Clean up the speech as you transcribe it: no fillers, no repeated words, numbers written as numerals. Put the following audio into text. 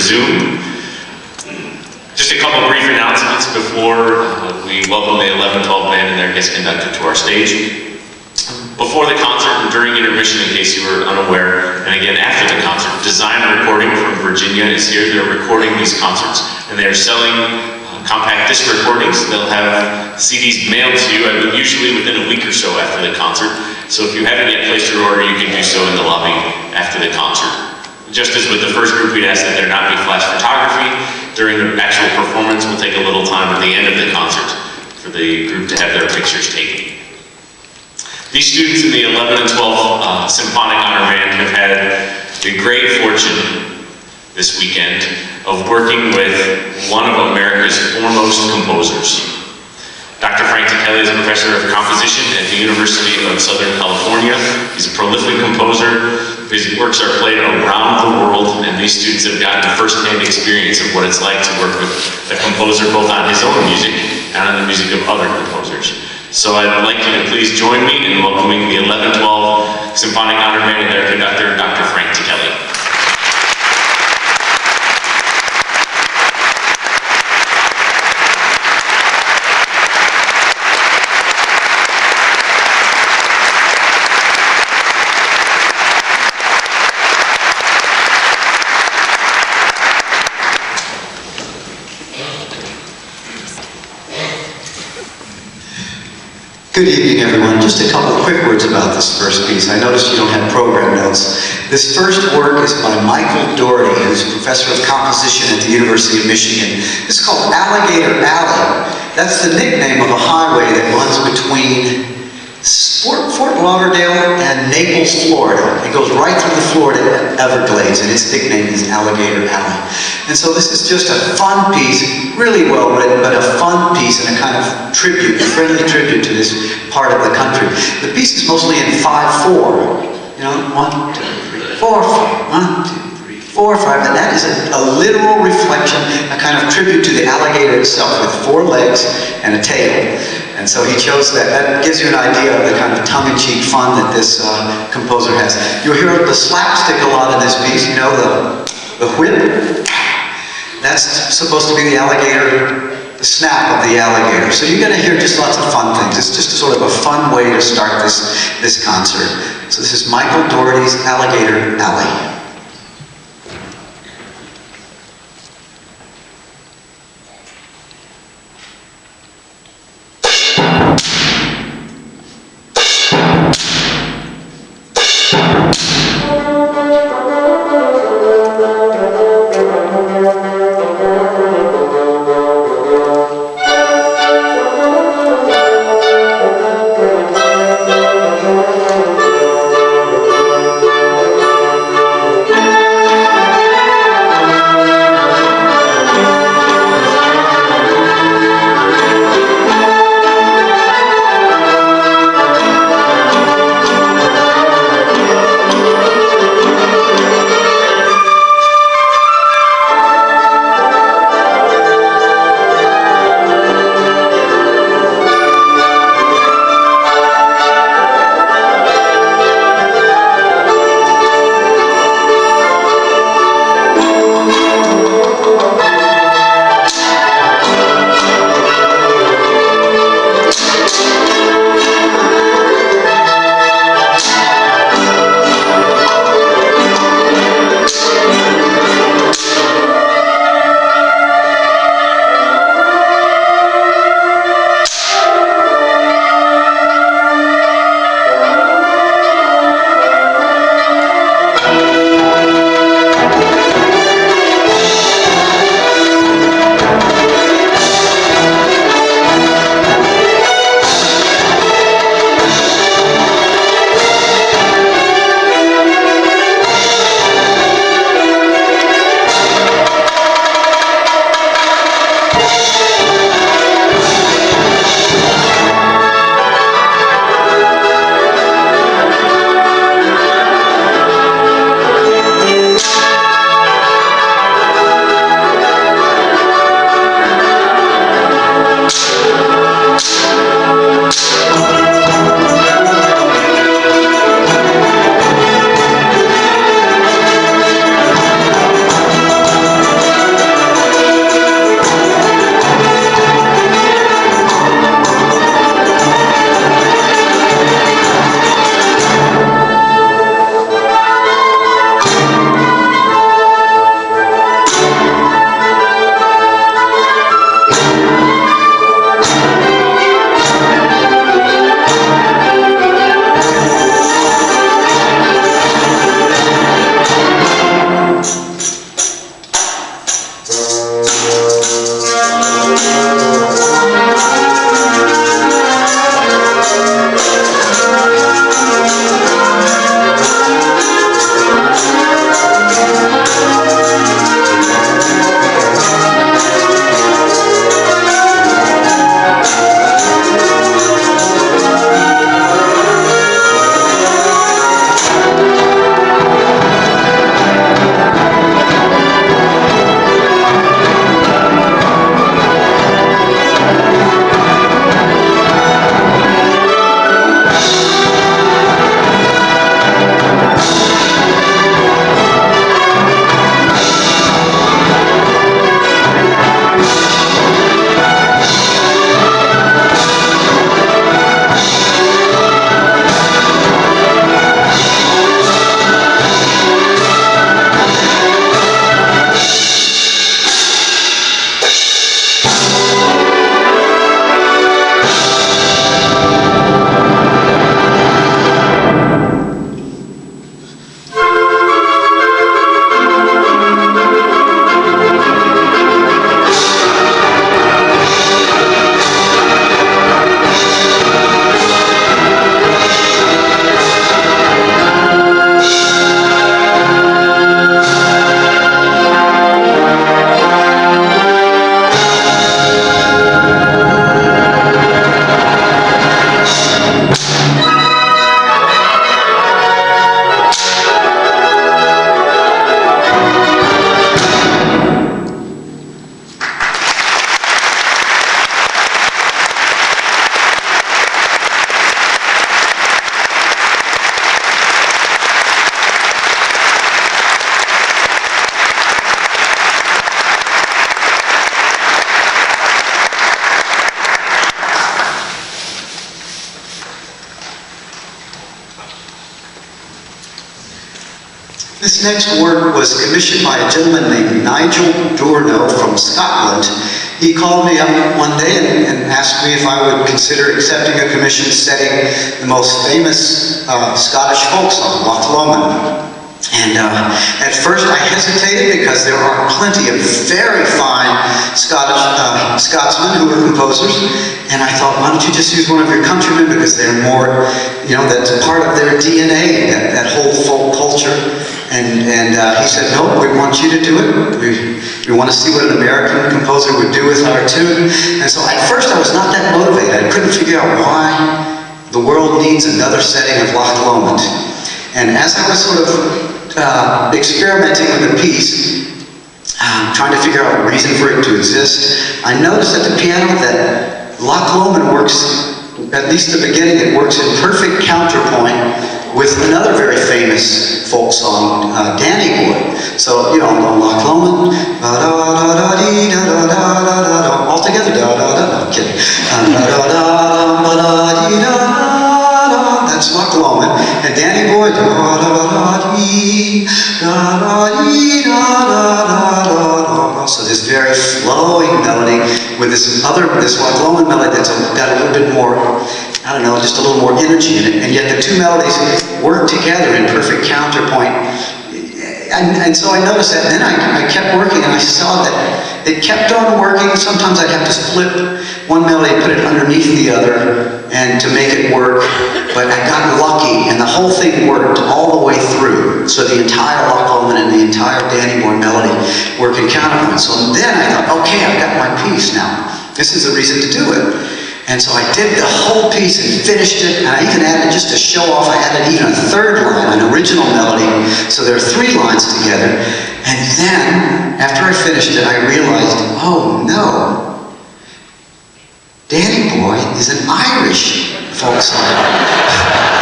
resume. Just a couple brief announcements before we welcome the 11-12 band and their guest conductor to our stage. Before the concert and during intermission, in case you were unaware, and again after the concert, Design Recording from Virginia is here. They're recording these concerts, and they're selling compact disc recordings. They'll have CDs mailed to you, usually within a week or so after the concert. So if you haven't yet placed your order, you can do so in the lobby after the concert. Just as with the first group, we'd ask that there not be flash photography. During the actual performance, we'll take a little time at the end of the concert for the group to have their pictures taken. These students in the 11 and 12 Symphonic Honor Band have had the great fortune this weekend of working with one of America's foremost composers. Dr. Frank Ticheli is a professor of composition at the University of Southern California. He's a prolific composer. His works are played around the world, and these students have gotten a first-hand experience of what it's like to work with a composer both on his own music and on the music of other composers. So I'd like you to please join me in welcoming the 11-12 Symphonic Honor Band and their conductor, Dr. Frank Ticheli. Good evening, everyone. Just a couple of quick words about this first piece. I noticed you don't have program notes. This first work is by Michael Doherty, who's a professor of composition at the University of Michigan. It's called Alligator Alley. That's the nickname of a highway that runs between Fort Lauderdale and Naples, Florida. It goes right through the Florida Everglades, and its nickname is Alligator Alley. And so this is just a fun piece, really well written, but a fun piece and a kind of tribute, a friendly tribute to this part of the country. The piece is mostly in 5/4. You know, 1, 2, 3, 4, 5. 1, 2, 3, 4, 5. And that is a literal reflection, a kind of tribute to the alligator itself with 4 legs and a tail. And so he chose that. That gives you an idea of the kind of tongue-in-cheek fun that this composer has. You'll hear the slapstick a lot in this piece, you know, the whip. That's supposed to be the alligator, the snap of the alligator. So you're going to hear just lots of fun things. It's just sort of a fun way to start this concert. So this is Michael Doherty's Alligator Alley. This next work was commissioned by a gentleman named Nigel Dorno from Scotland. He called me up one day and asked me if I would consider accepting a commission setting the most famous Scottish folk song, Loch Lomond. And at first I hesitated because there are plenty of very fine Scotsmen who are composers, and I thought, why don't you just use one of your countrymen, because they're more, you know, that's part of their DNA, that whole folk culture. And he said, no, we want you to do it. We want to see what an American composer would do with our tune. And so at first I was not that motivated. I couldn't figure out why the world needs another setting of Loch Lomond. And as I was sort of experimenting with the piece, trying to figure out a reason for it to exist, I noticed at the piano that Loch Lomond works, at least the beginning, it works in perfect counterpoint with another very famous folk song, Danny Boy. So, you know, Loch Lomond, all together, I'm kidding. That's Loch Lomond, and Danny Boy, so this very flowing melody with this Loch Lomond melody that's got a little bit more, I don't know, just a little more energy in it, and yet the two melodies work together in perfect counterpoint. And so I noticed that, and then I kept working, and I saw that it kept on working. Sometimes I'd have to split one melody, put it underneath the other, and to make it work. But I got lucky, and the whole thing worked all the way through. So the entire Loch Lomond and the entire Danny Boy melody work in counterpoint. So then I thought, okay, I've got my piece now. This is the reason to do it. And so I did the whole piece and finished it, and I even added, just to show off, I added even a third line, an original melody, so there are 3 lines together. And then, after I finished it, I realized, oh no, Danny Boy is an Irish folk song.